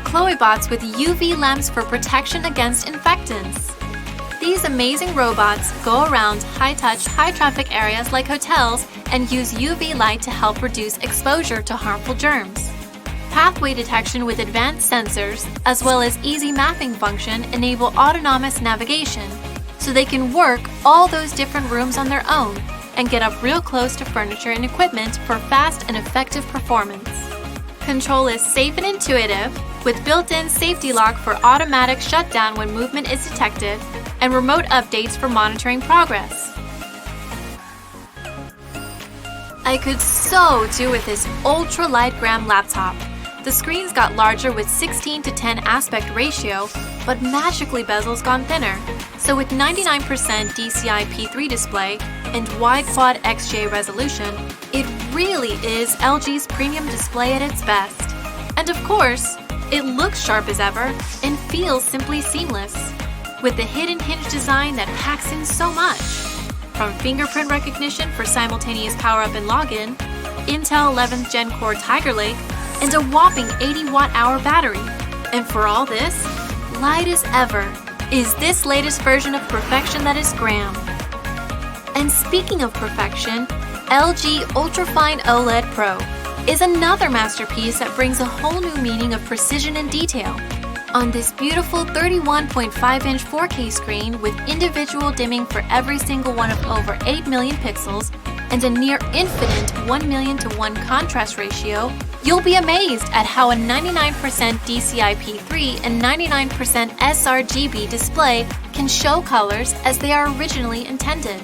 Chloebots with UV lamps for protection against infectants. These amazing robots go around high-touch, high-traffic areas like hotels and use UV light to help reduce exposure to harmful germs. Pathway detection with advanced sensors, as well as easy mapping function, enable autonomous navigation, so they can work all those different rooms on their own and get up real close to furniture and equipment for fast and effective performance. Control is safe and intuitive, with built-in safety lock for automatic shutdown when movement is detected, and remote updates for monitoring progress. I could so do with this ultra-light gram laptop. The screen's got larger with 16:10 aspect ratio, but magically bezel's gone thinner. So with 99% DCI P3 display and wide quad XGA resolution, it really is LG's premium display at its best. And of course, it looks sharp as ever and feels simply seamless, with the hidden hinge design that packs in so much. From fingerprint recognition for simultaneous power-up and login, Intel 11th Gen Core Tiger Lake, and a whopping 80 watt-hour battery. And for all this, light as ever, is this latest version of perfection that is Gram. And speaking of perfection, LG Ultrafine OLED Pro is another masterpiece that brings a whole new meaning of precision and detail. On this beautiful 31.5-inch 4K screen with individual dimming for every single one of over 8 million pixels and a near infinite 1,000,000:1 contrast ratio, you'll be amazed at how a 99% DCI P3 and 99% sRGB display can show colors as they are originally intended.